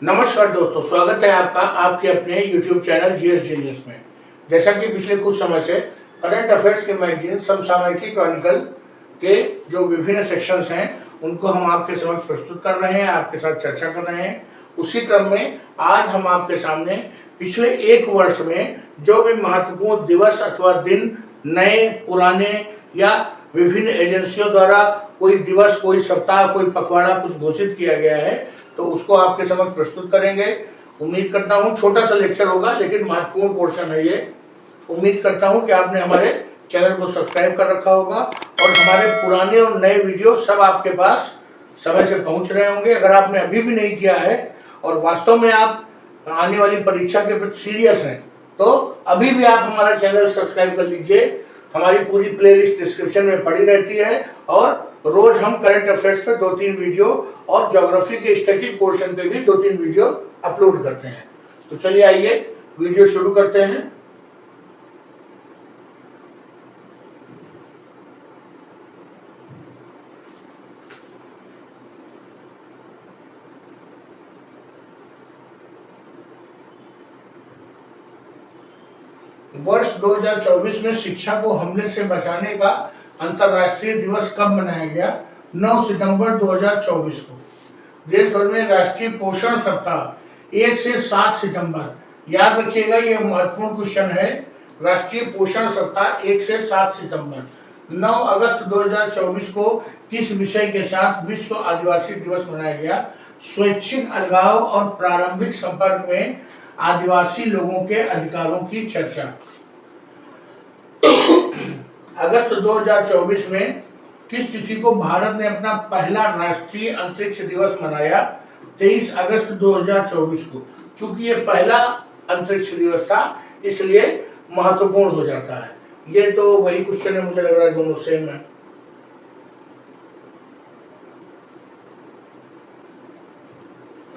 नमस्कार दोस्तों, स्वागत है आपका आपके अपने YouTube चैनल जीएस जीनियस में। जैसा कि पिछले कुछ समय से करंट अफेयर्स के मैगजीन समसामयिकी क्रॉनिकल के जो विभिन्न सेक्शंस हैं उनको हम आपके समक्ष प्रस्तुत कर रहे हैं, आपके साथ चर्चा कर रहे हैं। उसी क्रम में आज हम आपके सामने पिछले एक वर्ष में जो भी महत्वपूर्ण दिवस अथवा दिन नए पुराने या विभिन्न एजेंसियों द्वारा कोई दिवस, कोई सप्ताह, कोई पखवाड़ा कुछ घोषित किया गया है तो उसको आपके समक्ष प्रस्तुत करेंगे। उम्मीद करता हूँ छोटा सा लेक्चर होगा लेकिन महत्वपूर्ण पोर्शन है ये। उम्मीद करता हूँ कि आपने हमारे चैनल को सब्सक्राइब कर रखा होगा और हमारे पुराने और नए वीडियो सब आपके पास समय से पहुँच रहे होंगे। अगर आपने अभी भी नहीं किया है और वास्तव में आप आने वाली परीक्षा के प्रति सीरियस हैं तो अभी भी आप हमारा चैनल सब्सक्राइब कर लीजिए। हमारी पूरी प्लेलिस्ट डिस्क्रिप्शन में पड़ी रहती है और रोज हम करंट अफेयर्स पर 2-3 वीडियो और ज्योग्राफी के स्टैटिक पोर्शन पे भी 2-3 वीडियो अपलोड करते हैं। तो चलिए आइए वीडियो शुरू करते हैं। वर्ष 2024 में शिक्षा को हमले से बचाने का अंतर्राष्ट्रीय दिवस कब मनाया गया? 9 सितंबर 2024 को। देश भर में राष्ट्रीय पोषण सप्ताह 1 से 7 सितंबर। याद रखिएगा, ये महत्वपूर्ण क्वेश्चन है। राष्ट्रीय पोषण सप्ताह 1 से 7 सितंबर। 9 अगस्त 2024 को किस विषय के साथ विश्व आदिवासी दिवस मनाया गया? स्वैच्छिक अलगाव और प्रारंभिक संपर्क में आदिवासी लोगों के अधिकारों की चर्चा। अगस्त 2024 में किस तिथि को भारत ने अपना पहला राष्ट्रीय अंतरिक्ष दिवस मनाया? 23 अगस्त 2024 को। चूंकि ये पहला अंतरिक्ष दिवस था इसलिए महत्वपूर्ण हो जाता है। ये तो वही क्वेश्चन है, मुझे लग रहा है दोनों सेम है।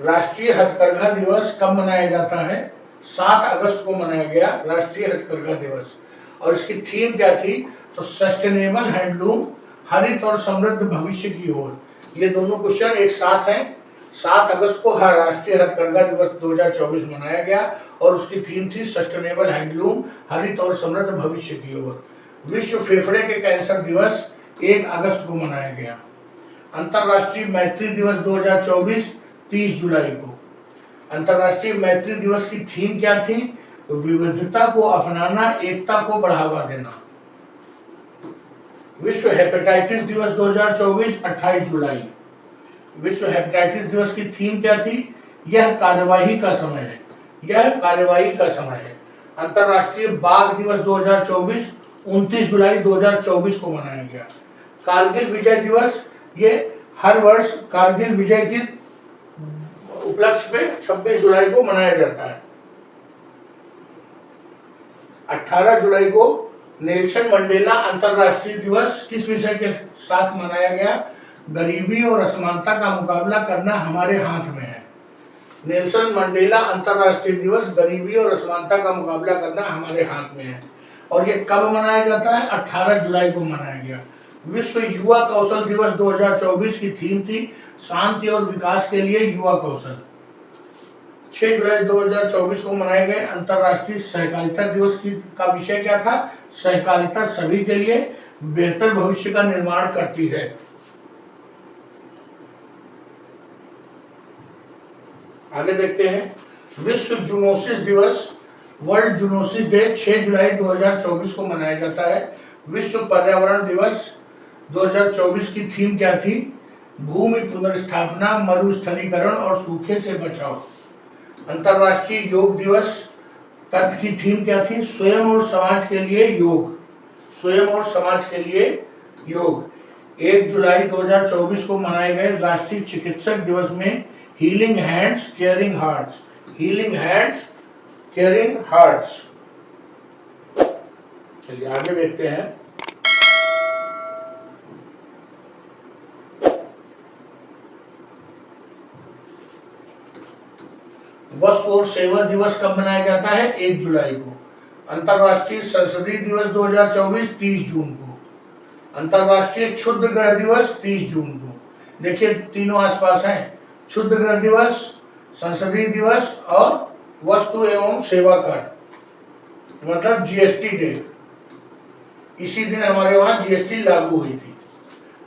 राष्ट्रीय हथकरघा दिवस कब मनाया जाता है? 7 अगस्त को मनाया गया राष्ट्रीय हथकरघा दिवस। और इसकी थीम क्या थी? तो सस्टेनेबल हैंडलूम, हरित और समृद्ध भविष्य की ओर। ये दोनों क्वेश्चन एक साथ हैं। 7 अगस्त को हर राष्ट्रीय हथकरघा दिवस 2024 मनाया गया और उसकी थीम थी सस्टेनेबल हैंडलूम, हरित और समृद्ध भविष्य की ओर। विश्व फेफड़े के कैंसर दिवस 1 अगस्त को मनाया गया। अंतर्राष्ट्रीय मैत्री दिवस 2024 30 जुलाई को। अंतर्राष्ट्रीय मैत्री दिवस की थीम क्या थी? विविधता को अपनाना, एकता को बढ़ावा देना। विश्व हेपेटाइटिस दिवस 2024 28 जुलाई। विश्व हेपेटाइटिस दिवस की थीम क्या थी? यह कार्यवाही का समय है, यह कार्यवाही का समय है। अंतर्राष्ट्रीय बाघ दिवस 2024 29 जुलाई 2024 को मनाया गया। कारगिल विजय दिवस, ये हर वर्ष कारगिल विजय की उपलक्ष्य पे 26 जुलाई को मनाया जाता है। 18 जुलाई को नेल्सन मंडेला अंतर्राष्ट्रीय दिवस किस विषय के साथ मनाया गया? गरीबी और असमानता का मुकाबला करना हमारे हाथ में है। नेल्सन मंडेला अंतर्राष्ट्रीय दिवस, गरीबी और असमानता का मुकाबला करना हमारे हाथ में है। और ये कब मनाया जाता है? 18 जुलाई को मनाया गया। विश्व युवा कौशल दिवस 2024 की थीम थी शांति और विकास के लिए युवा कौशल। 6 जुलाई 2024 को मनाए गए अंतर्राष्ट्रीय सहकारिता दिवस का विषय क्या था? सहकारिता सभी के लिए बेहतर भविष्य का निर्माण करती है। आगे देखते हैं। विश्व जूनोसिस दिवस, वर्ल्ड जूनोसिस डे 6 जुलाई 2024 को मनाया जाता है। विश्व पर्यावरण दिवस 2024 की थीम क्या थी? भूमि पुनर्स्थापना, मरुस्थलीकरण और सूखे से बचाव। अंतर्राष्ट्रीय योग दिवस की थीम क्या थी? स्वयं और समाज के लिए योग, स्वयं और समाज के लिए योग। 1 जुलाई 2024 को मनाए गए राष्ट्रीय चिकित्सक दिवस में healing hands caring hearts, healing hands caring hearts. चलिए आगे देखते हैं। वस्तु और सेवा दिवस कब मनाया जाता है? 1 जुलाई को। अंतर्राष्ट्रीय संसदीय दिवस 2024 30 जून को। अंतर्राष्ट्रीय क्षुद्र ग्रह दिवस 30 जून को। देखिए तीनों आसपास हैं। क्षुद्र ग्रह दिवस संसदीय दिवस और वस्तु एवं सेवा कर मतलब जीएसटी डे, इसी दिन हमारे वहां जीएसटी लागू हुई थी।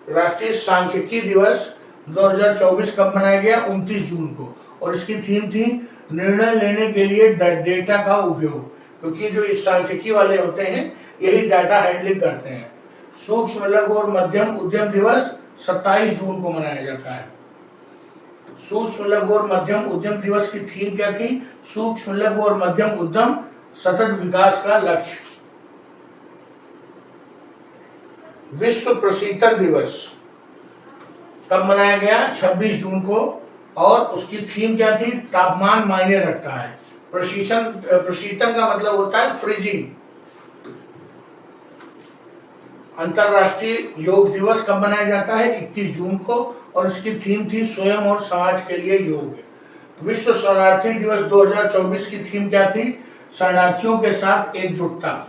राष्ट्रीय सांख्यिकी दिवस 2024 कब मनाया गया? 29 जून को, और इसकी थीम थी निर्णय लेने के लिए डेटा का उपयोग, क्योंकि जो इस सांख्यिकी वाले होते हैं यही डाटा हैंडलिंग करते हैं। सूक्ष्म लघु और मध्यम उद्यम दिवस 27 जून को मनाया जाता है। सूक्ष्म लघु और मध्यम उद्यम दिवस की थीम क्या थी? सूक्ष्म लघु और मध्यम उद्यम सतत विकास का लक्ष्य। विश्व प्रशीतन दिवस कब मनाया गया? 26 जून को, और उसकी थीम क्या थी? तापमान मायने रखता है। प्रशीतन का मतलब होता है फ्रीजिंग। अंतरराष्ट्रीय योग दिवस कब मनाया जाता है? 21 जून को, और इसकी थीम थी स्वयं और समाज के लिए योग। विश्व शरणार्थी दिवस 2024 की थीम क्या थी? शरणार्थियों के साथ एकजुटता।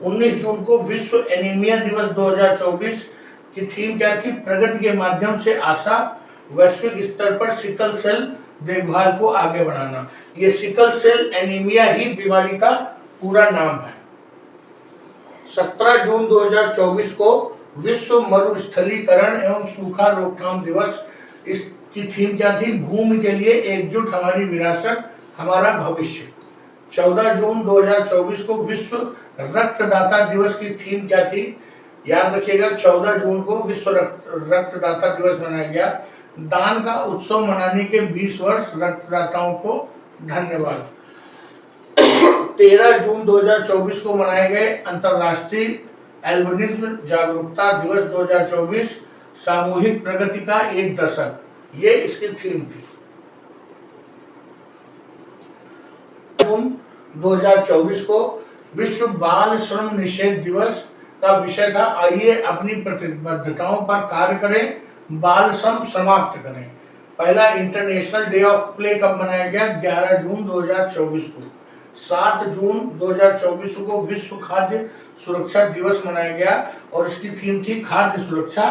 19 जून को विश्व एनीमिया दिवस 2024 की थीम क्या थी? प्रगति के माध्यम से आशा। वैश्विक स्तर पर सिकल सेल देखभाल को आगे बढ़ाना। ये सिकल सेल एनीमिया ही बीमारी का पूरा नाम है। 17 जून 2024 को विश्व मरुस्थलीकरण एवं सूखा रोकथाम दिवस, इसकी थीम क्या थी? भूमि के लिए एकजुट, हमारी विरासत हमारा भविष्य। 14 जून 2024 को विश्व रक्तदाता दिवस की थीम क्या थी? याद रखिएगा, 14 जून को विश्व रक्तदाता दिवस मनाया गया। दान का उत्सव मनाने के 20 वर्ष, रक्तदाताओं को धन्यवाद। 13 जून 2024 को मनाए गए अंतरराष्ट्रीय एल्बिनिज्म जागरूकता दिवस 2024, सामूहिक प्रगति का एक दशक, ये इसकी थीम थी। जून 2024 को विश्व बाल श्रम निषेध दिवस का विषय था, आइए अपनी प्रतिबद्धताओं पर कार्य करें, बाल श्रम समाप्त करें। पहला इंटरनेशनल डे ऑफ प्ले कब मनाया गया? 11 जून 2024 को। 7 जून 2024 को विश्व खाद्य सुरक्षा दिवस मनाया गया, और इसकी थीम थी खाद्य सुरक्षा,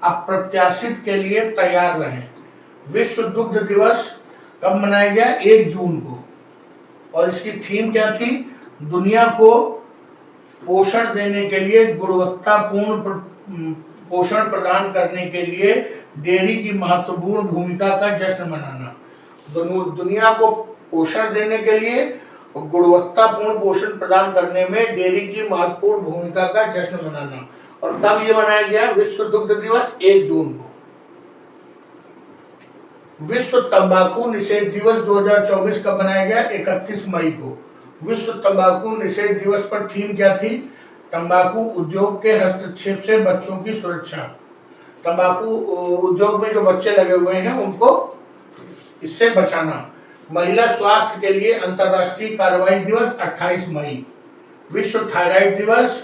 अप्रत्याशित के लिए तैयार रहें। विश्व दुग्ध दिवस कब मनाया गया? 1 जून को, और इसकी थीम क्या थी? दुनिया को पोषण देने के लिए, गुणवत्तापूर्ण पोषण प्रदान करने के लिए डेयरी की महत्वपूर्ण भूमिका का जश्न मनाना। दुनिया को पोषण देने के लिए, गुणवत्तापूर्ण पोषण प्रदान करने में डेयरी की महत्वपूर्ण भूमिका का जश्न मनाना। और तब ये मनाया गया विश्व दुग्ध दिवस 1 जून को। विश्व तंबाकू निषेध दिवस 2024 कब मनाया गया? 31 मई को। विश्व तंबाकू निषेध दिवस पर थीम क्या थी? तंबाकू उद्योग के हस्तक्षेप से बच्चों की सुरक्षा। तंबाकू उद्योग में जो बच्चे लगे हुए हैं उनको इससे बचाना। महिला स्वास्थ्य के लिए अंतर्राष्ट्रीय कार्रवाई दिवस 28 मई। विश्व थायराइड दिवस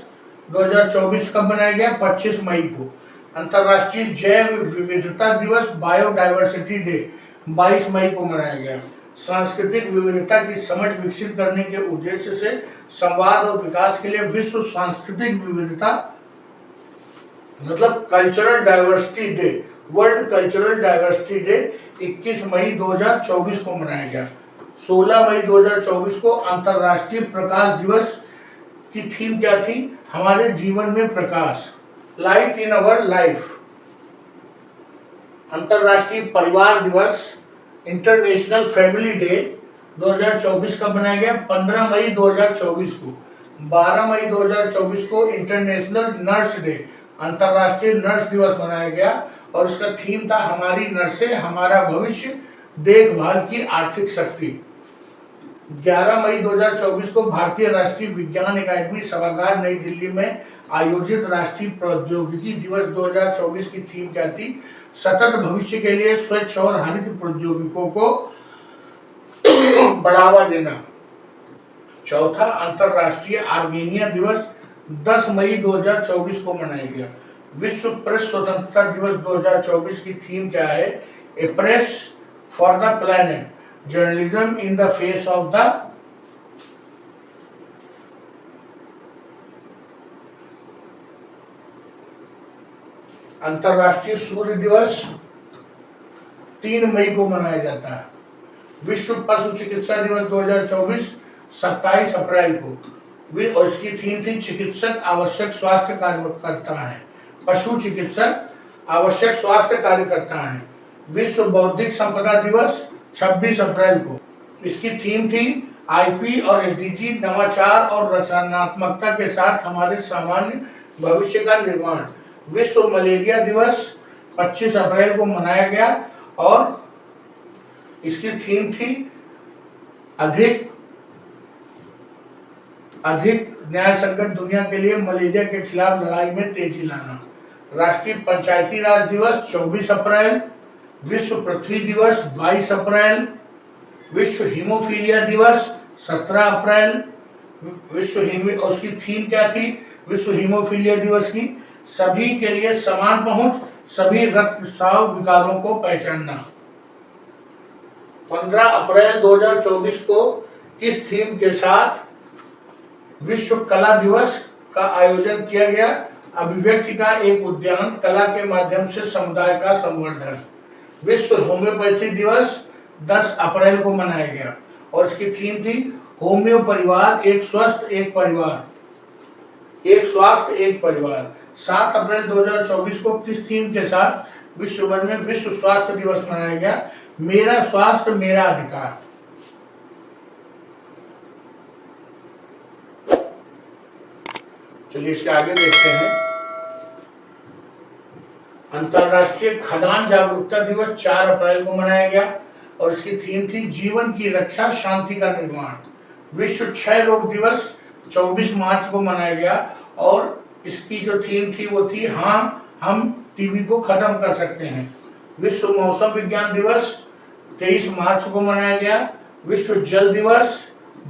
2024 कब मनाया गया? 25 मई को। अंतर्राष्ट्रीय जैव विविधता दिवस बायोडायवर्सिटी डे 22 मई को मनाया गया। सांस्कृतिक विविधता की समझ विकसित करने के उद्देश्य से संवाद और विकास के लिए विश्व सांस्कृतिक विविधता मतलब cultural diversity day, world cultural diversity day 21 मई 2024 को मनाया गया। 16 मई 2024 को अंतर्राष्ट्रीय प्रकाश दिवस की थीम क्या थी? हमारे जीवन में प्रकाश, लाइट इन अवर लाइफ। अंतर्राष्ट्रीय परिवार दिवस, इंटरनेशनल फैमिली डे 2024 का मनाया गया 15 मई 2024 को। 12 मई 2024 को इंटरनेशनल नर्स डे, अंतर्राष्ट्रीय नर्स दिवस मनाया गया, और उसका थीम था हमारी नर्सें हमारा भविष्य, देखभाल की आर्थिक शक्ति। 11 मई 2024 को भारतीय राष्ट्रीय विज्ञान अकादमी सभागार नई दिल्ली में आयोजित राष्ट्रीय प्रौद्योगिकी दिवस 2024 की थीम क्या थी? सतत भविष्य के लिए स्वच्छ और हरित प्रौद्योगिकों को बढ़ावा देना। चौथा अंतरराष्ट्रीय आर्मेनिया दिवस 10 मई 2024 को मनाया गया। विश्व प्रेस स्वतंत्रता दिवस 2024 की थीम क्या है? A press for the planet, journalism in the face of the अंतरराष्ट्रीय सूर्य दिवस 3 मई को मनाया जाता है। विश्व पशु चिकित्सा दिवस 2024 27 अप्रैल को, और इसकी थीम थी चिकित्सक आवश्यक स्वास्थ्य कार्यकर्ता है। पशु चिकित्सक आवश्यक स्वास्थ्य कार्यकर्ता है। विश्व बौद्धिक संपदा दिवस 26 अप्रैल को, इसकी थीम थी आईपी और एसडीजी नवाचार और रचनात्मकता के साथ हमारे सामान्य भविष्य का निर्माण। विश्व मलेरिया दिवस 25 अप्रैल को मनाया गया और इसकी थीम थी अधिक न्याय संगत दुनिया के लिए मलेरिया के खिलाफ लड़ाई में तेजी लाना। राष्ट्रीय पंचायती राज दिवस 24 अप्रैल, विश्व पृथ्वी दिवस 22 अप्रैल, विश्व हीमोफीलिया दिवस 17 अप्रैल। उसकी थीम क्या थी विश्व हीमोफीलिया दिवस की? सभी के लिए समान पहुंच, सभी रक्तस्राव विकारों को पहचानना। 15 अप्रैल 2024 को किस थीम के साथ विश्व कला दिवस का आयोजन किया गया? अभिव्यक्ति का एक उद्यान, कला के माध्यम से समुदाय का संवर्धन। विश्व होम्योपैथी दिवस 10 अप्रैल को मनाया गया और इसकी थीम थी होम्यो परिवार, एक स्वस्थ एक परिवार, एक स्वास्थ्य एक परिवार। 7 अप्रैल 2024 को किस थीम के साथ विश्व भर में विश्व स्वास्थ्य दिवस मनाया गया? मेरा स्वास्थ्य मेरा अधिकार। चलिए इसके आगे देखते हैं। अंतरराष्ट्रीय खदान जागरूकता दिवस 4 अप्रैल को मनाया गया और इसकी थीम थी जीवन की रक्षा, शांति का निर्माण। विश्व क्षय रोग दिवस 24 मार्च को मनाया गया और इसकी जो थीम थी वो थी हाँ, हम टीबी को खत्म कर सकते हैं। विश्व मौसम विज्ञान दिवस 23 मार्च को मनाया गया। विश्व जल दिवस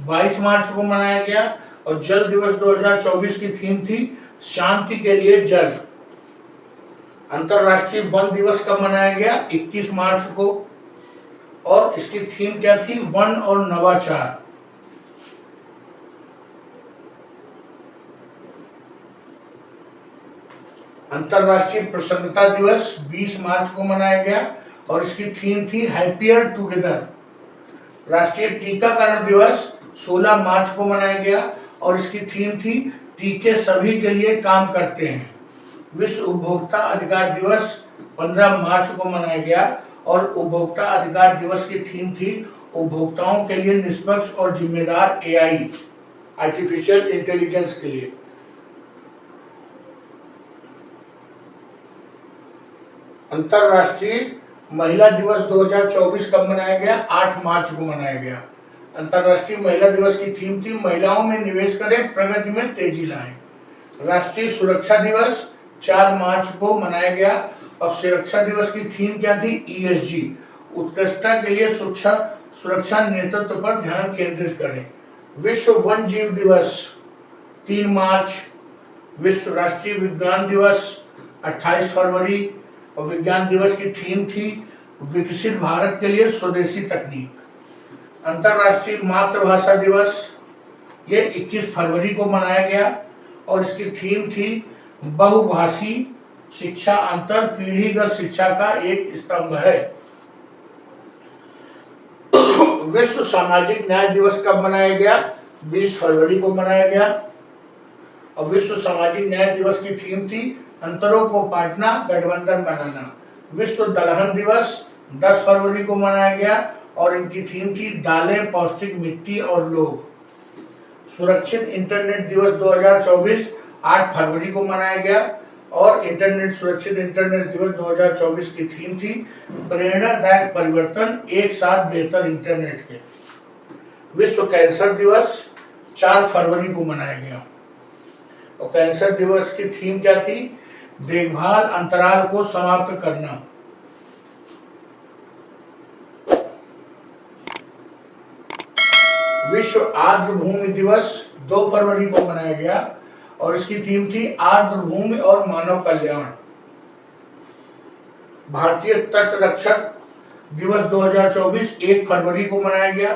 22 मार्च को मनाया गया और जल दिवस 2024 की थीम थी शांति के लिए जल। अंतरराष्ट्रीय वन दिवस कब मनाया गया? 21 मार्च को और इसकी थीम क्या थी? वन और नवाचार। अंतरराष्ट्रीय प्रसन्नता दिवस 20 मार्च को मनाया गया और इसकी थीम थी हैप्पियर टुगेदर। राष्ट्रीय टीकाकरण दिवस 16 मार्च को मनाया गया और इसकी थीम थी टीके सभी के लिए काम करते हैं। विश्व उपभोक्ता अधिकार दिवस 15 मार्च को मनाया गया और उपभोक्ता अधिकार दिवस की थीम थी उपभोक्ताओं के लिए निष्पक्ष और जिम्मेदार एआई, आर्टिफिशियल इंटेलिजेंस के लिए। अंतरराष्ट्रीय महिला दिवस 2024 कब मनाया गया? 8 मार्च को मनाया गया। अंतरराष्ट्रीय महिला दिवस की थीम थी महिलाओं में निवेश करें, प्रगति में तेजी लाएं। राष्ट्रीय सुरक्षा दिवस 4 मार्च को मनाया गया और सुरक्षा दिवस की थीम क्या थी? ईएसजी, उत्कृष्टता के लिए सुरक्षा नेतृत्व पर ध्यान केंद्रित करें। विश्व वन जीव दिवस 3 मार्च। विश्व राष्ट्रीय विज्ञान दिवस 28 फरवरी और विज्ञान दिवस की थीम थी विकसित भारत के लिए स्वदेशी तकनीक। अंतरराष्ट्रीय मातृभाषा दिवस ये 21 फरवरी को मनाया गया और इसकी थीम थी बहुभाषी शिक्षा अंतर पीढ़ीगत शिक्षा का एक स्तंभ है। विश्व सामाजिक न्याय दिवस कब मनाया गया? 20 फरवरी को मनाया गया और विश्व सामाजिक न्याय दिवस की थीम थी अंतरों को पाटना, गठबंधन बनाना। विश्व दलहन दिवस 10 फरवरी को मनाया गया और इनकी थीम थी दालें, पौष्टिक मिट्टी और लोग। सुरक्षित इंटरनेट दिवस 2024 8 फरवरी को मनाया गया और सुरक्षित इंटरनेट दिवस 2024 की थीम थी प्रेरणादायक परिवर्तन, एक साथ बेहतर इंटरनेट के। विश्व कैंसर दिवस 4 फरवरी को मनाया गया और कैंसर दिवस की थीम क्या थी? देखभाल अंतराल को समाप्त करना। विश्व आर्द्र भूमि दिवस 2 फरवरी को मनाया गया और इसकी थीम थी आर्द्र भूमि और मानव कल्याण। भारतीय तट रक्षक दिवस 2024 1 फरवरी को मनाया गया।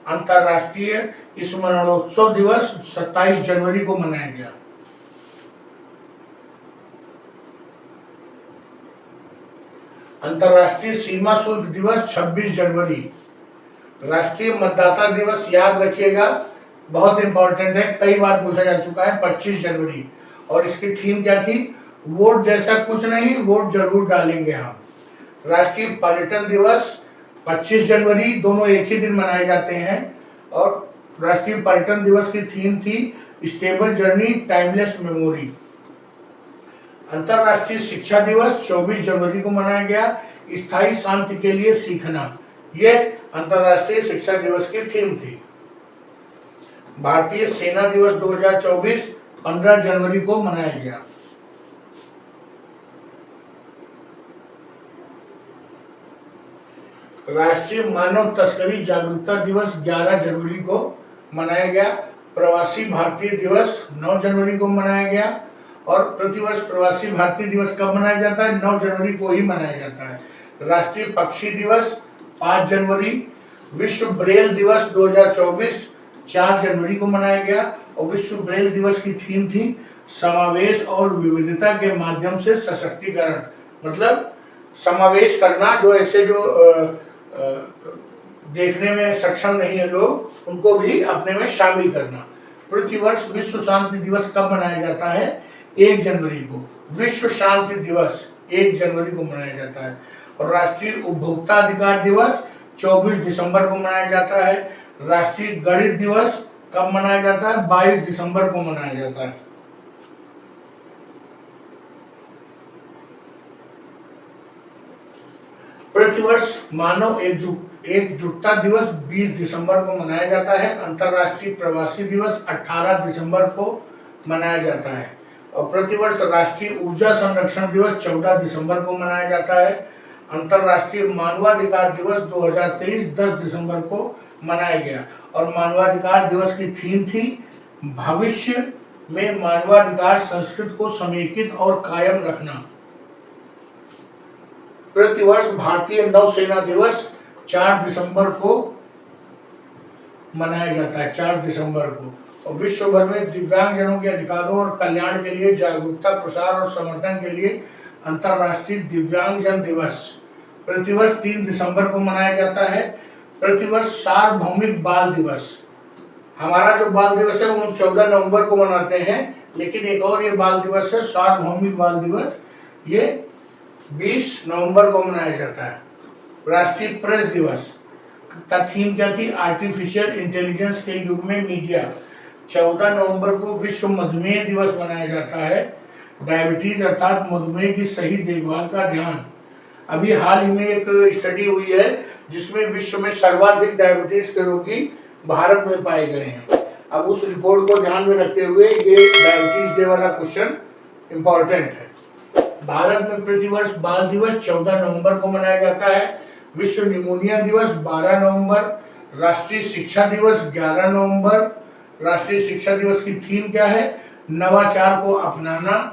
अंतरराष्ट्रीय स्मरणोत्सव दिवस 27 जनवरी को मनाया गया। अंतरराष्ट्रीय सीमा शुल्क दिवस 26 जनवरी। राष्ट्रीय मतदाता दिवस याद रखिएगा, बहुत इंपॉर्टेंट है, कई बार पूछा जा चुका है, 25 जनवरी। और इसकी थीम क्या थी? वोट जैसा कुछ नहीं, वोट जरूर डालेंगे हम। राष्ट्रीय पर्यटन दिवस 25 जनवरी, दोनों एक ही दिन मनाए जाते हैं। और राष्ट्रीय पर्यटन दिवस की थीम थी स्टेबल जर्नी टाइमलेस मेमोरी। अंतरराष्ट्रीय शिक्षा दिवस 24 जनवरी को मनाया गया, स्थायी शांति के लिए सीखना। ये अंतरराष्ट्रीय शिक्षा दिवस की थीम थी। भारतीय सेना दिवस 2024 15 जनवरी को मनाया गया। राष्ट्रीय मानव तस्करी जागरूकता दिवस 11 जनवरी को मनाया गया। प्रवासी भारतीय दिवस 9 जनवरी को मनाया गया। और प्रतिवर्ष प्रवासी भारतीय दिवस कब मनाया जाता है? 9 जनवरी को ही मनाया जाता है। राष्ट्रीय पक्षी दिवस 5 जनवरी। विश्व ब्रेल दिवस 2024 4 जनवरी को मनाया गया। और विश्व ब्रेल दिवस की थीम थी समावेश और विविधता के माध्यम से सशक्तिकरण। मतलब समावेश करना, जो ऐसे जो देखने में सक्षम नहीं है लोग, उनको भी अपने में शामिल करना। प्रतिवर्ष विश्व शांति दिवस कब मनाया जाता है? 1 जनवरी को। विश्व शांति दिवस 1 जनवरी को मनाया जाता है। और राष्ट्रीय उपभोक्ता अधिकार दिवस 24 दिसंबर को मनाया जाता है। राष्ट्रीय गणित दिवस कब मनाया जाता है? 22 दिसंबर को मनाया जाता है। प्रतिवर्ष मानव एकजुटता दिवस 20 दिसंबर को मनाया जाता है। अंतर्राष्ट्रीय प्रवासी दिवस 18 दिसंबर को मनाया जाता है। और प्रतिवर्ष राष्ट्रीय ऊर्जा संरक्षण दिवस 14 दिसंबर को मनाया जाता है। अंतर्राष्ट्रीय मानवाधिकार दिवस 2023 10 दिसंबर को मनाया गया। और मानवाधिकार दिवस की थीम थी भविष्य में मानवाधिकार संस्कृति को समेकित और कायम रखना। प्रतिवर्ष भारतीय नौसेना दिवस 4 दिसंबर को मनाया जाता है, 4 दिसंबर को। और विश्व भर में दिव्यांगजनों के अधिकारों और कल्याण के लिए जागरूकता, प्रसार और समर्थन के लिए अंतर्राष्ट्रीय दिव्यांगजन दिवस प्रतिवर्ष 3 दिसंबर को मनाया जाता है। प्रतिवर्ष सार्वभौमिक बाल दिवस, हमारा जो बाल दिवस है वो हम 14 नवंबर को मनाते हैं, लेकिन एक और ये बाल दिवस है सार्वभौमिक बाल दिवस, ये 20 नवंबर को मनाया जाता है। राष्ट्रीय प्रेस दिवस का थीम क्या थी? आर्टिफिशियल इंटेलिजेंस के युग में मीडिया। 14 नवंबर को विश्व मधुमेह दिवस मनाया जाता है। डायबिटीज अर्थात मधुमेह की सही देखभाल का ध्यान। अभी हाल ही में एक स्टडी हुई है जिसमें विश्व में सर्वाधिक डायबिटीज के रोगी भारत में पाए गए हैं। अब उस रिपोर्ट को ध्यान में रखते हुए ये डायबिटीज डे वाला क्वेश्चन इंपॉर्टेंट है। भारत में प्रतिवर्ष बाल दिवस 14 नवंबर को मनाया जाता है। विश्व निमोनिया दिवस 12 नवंबर। राष्ट्रीय शिक्षा दिवस 11 नवंबर। राष्ट्रीय शिक्षा दिवस की थीम क्या है? नवाचार को अपनाना।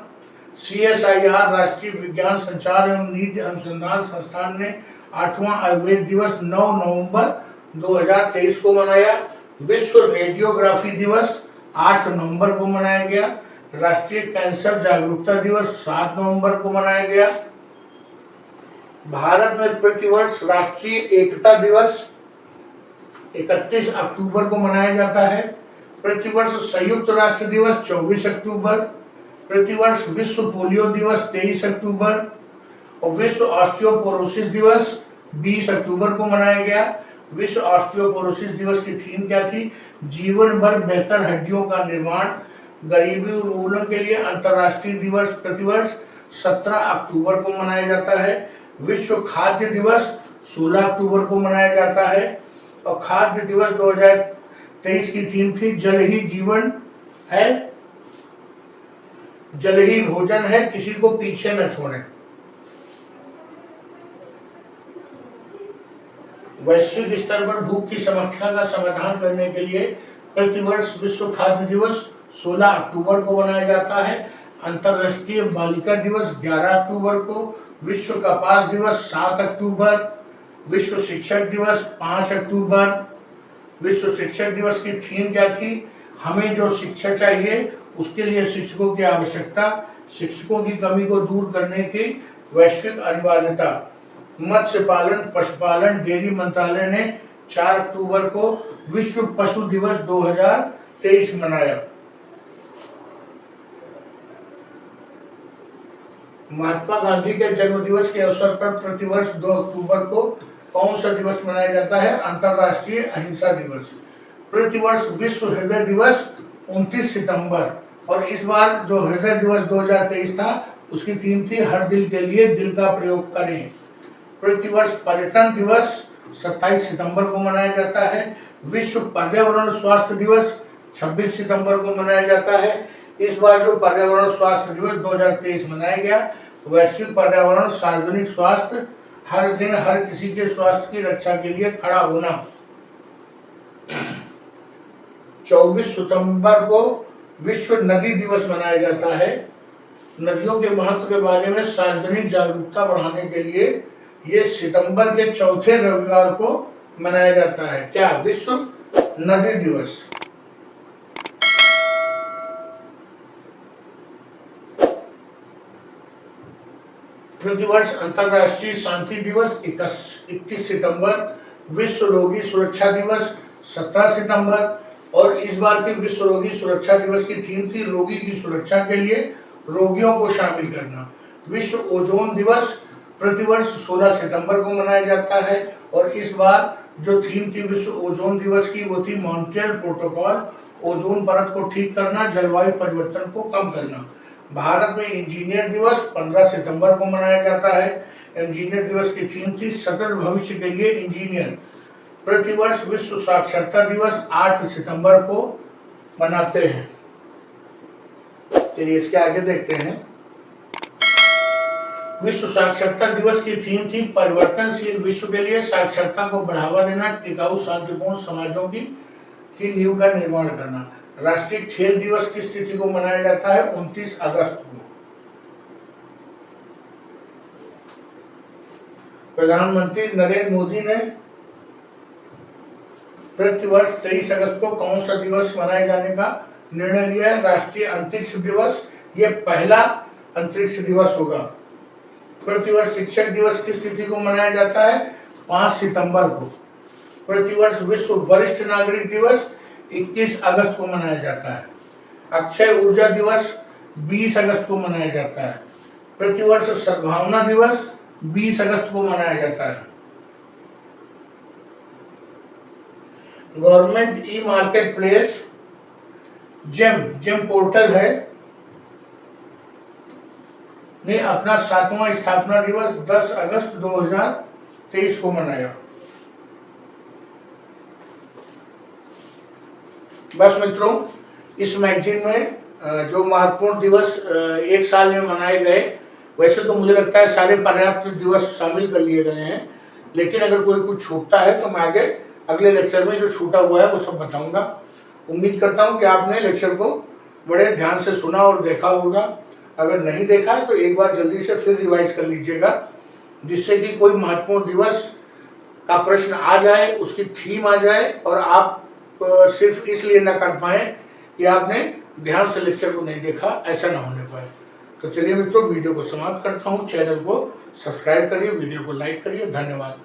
CSIR राष्ट्रीय विज्ञान संचार एवं नीति अनुसंधान संस्थान ने 8वां आयुर्वेद दिवस 9 नवंबर 2023 को मनाया। विश्व रेडियोग्राफी दिवस 8 नवंबर को मनाया गया। राष्ट्रीय कैंसर जागरूकता दिवस 7 नवंबर को मनाया गया। भारत में प्रतिवर्ष राष्ट्रीय एकता दिवस 31 अक्टूबर को मनाया जाता है। प्रतिवर्ष संयुक्त राष्ट्र दिवस 24 अक्टूबर। प्रतिवर्ष विश्व पोलियो दिवस 23 अक्टूबर। और विश्व ऑस्टियोपोरोसिस दिवस 20 अक्टूबर को मनाया गया। विश्व ऑस्टियोपोरोसिस दिवस की थीम क्या थी? जीवन भर बेहतर हड्डियों का निर्माण। गरीबी उन्मूलन के लिए अंतर्राष्ट्रीय दिवस प्रतिवर्ष 17 अक्टूबर को मनाया जाता है। विश्व खाद्य दिवस 16 अक्टूबर को मनाया जाता है। और खाद्य दिवस 2023 की थीम थी जल ही जीवन है, जल ही भोजन है, किसी को पीछे न छोड़ें। वैश्विक स्तर पर भूख की समस्या का समाधान करने के लिए प्रतिवर्ष विश्व खाद्य दिवस 16 अक्टूबर को मनाया जाता है। अंतर्राष्ट्रीय बालिका दिवस 11 अक्टूबर को। विश्व कपास दिवस 7 अक्टूबर। विश्व शिक्षक दिवस 5 अक्टूबर। विश्व शिक्षक दिवस की थीम क्या थी? हमें जो शिक्षा चाहिए उसके लिए शिक्षकों की आवश्यकता, शिक्षकों की कमी को दूर करने की वैश्विक अनिवार्यता। मत्स्य पालन, पशुपालन, डेयरी मंत्रालय ने 4 अक्टूबर को विश्व पशु दिवस 2023 मनाया। महात्मा गांधी के जन्म दिवस के अवसर पर प्रतिवर्ष 2 अक्टूबर को कौन सा दिवस मनाया जाता है? अंतर्राष्ट्रीय अहिंसा दिवस। प्रतिवर्ष विश्व हृदय दिवस 29 सितंबर, और इस बार जो हृदय दिवस 2023 था उसकी थीम थी हर दिल के लिए दिल का प्रयोग करें। प्रतिवर्ष पर्यटन दिवस 27 सितंबर को मनाया जाता है। विश्व पर्यावरण स्वास्थ्य दिवस 26 सितंबर को मनाया जाता है। इस बार जो पर्यावरण स्वास्थ्य दिवस 2023 मनाया गया, वैश्विक पर्यावरण सार्वजनिक स्वास्थ्य, हर दिन हर किसी के स्वास्थ्य की रक्षा के लिए खड़ा होना। 24 सितंबर को विश्व नदी दिवस मनाया जाता है। नदियों के महत्व के बारे में सार्वजनिक जागरूकता बढ़ाने के लिए ये सितंबर के चौथे रविवार को मनाया जाता है। क्या? विश्व नदी दिवस। प्रतिवर्ष अंतर्राष्ट्रीय शांति दिवस 21 सितंबर, विश्व रोगी सुरक्षा दिवस 17 सितंबर, और इस बार की विश्व रोगी सुरक्षा दिवस की थीम थी रोगी की सुरक्षा के लिए रोगियों को शामिल करना। विश्व ओजोन दिवस प्रतिवर्ष 16 सितंबर को मनाया जाता है, और इस बार जो थीम थी विश्व ओजोन दिवस की वो थी मॉन्ट्रियल प्रोटोकॉल, ओजोन परत को ठीक करना, जलवायु परिवर्तन को कम करना। भारत में इंजीनियर दिवस 15 सितंबर को मनाया जाता है। इंजीनियर दिवस की थीम थी सतत भविष्य के लिए इंजीनियर। प्रतिवर्ष विश्व साक्षरता दिवस 8 सितंबर को मनाते हैं। चलिए इसके आगे देखते हैं। विश्व साक्षरता दिवस की थीम थी परिवर्तनशील विश्व के लिए साक्षरता को बढ़ावा देना, टिकाऊ शांतिपूर्ण समाजों की नींव का निर्माण करना। राष्ट्रीय खेल दिवस किस तिथि को मनाया जाता है? 29 अगस्त को। प्रधानमंत्री नरेंद्र मोदी ने प्रतिवर्ष 23 अगस्त को कौन सा दिवस मनाए जाने का निर्णय लिया है? राष्ट्रीय अंतरिक्ष दिवस। यह पहला अंतरिक्ष दिवस होगा। प्रतिवर्ष शिक्षक दिवस किस तिथि को मनाया जाता है? 5 सितंबर को। प्रतिवर्ष विश्व वरिष्ठ नागरिक दिवस 21 अगस्त को मनाया जाता है। अक्षय ऊर्जा दिवस 20 अगस्त को मनाया जाता है। प्रतिवर्ष सद्भावना दिवस 20 अगस्त को मनाया जाता है। Government e market place GeM portal है ने अपना 7वां स्थापना दिवस 10 अगस्त 2023 को मनाया। बस मित्रों, इस मैगजीन में जो महत्वपूर्ण दिवस एक साल में मनाए गए, वैसे तो मुझे लगता है सारे पर्याप्त दिवस शामिल कर लिए गए हैं, लेकिन अगर कोई कुछ छूटता है तो मैं अगले लेक्चर में जो छूटा हुआ है वो सब बताऊंगा। उम्मीद करता हूं कि आपने लेक्चर को बड़े ध्यान से सुना और देखा होगा। अगर नहीं देखा है तो एक बार जल्दी से फिर रिवाइज कर लीजिएगा, जिससे कि कोई महत्वपूर्ण दिवस का प्रश्न आ जाए, उसकी थीम आ जाए और आप सिर्फ इसलिए न कर पाए कि आपने ध्यान से लेक्चर को नहीं देखा, ऐसा ना होने पाए। तो चलिए मित्रों, वीडियो को समाप्त करता हूँ। चैनल को सब्सक्राइब करिए, वीडियो को लाइक करिए। धन्यवाद।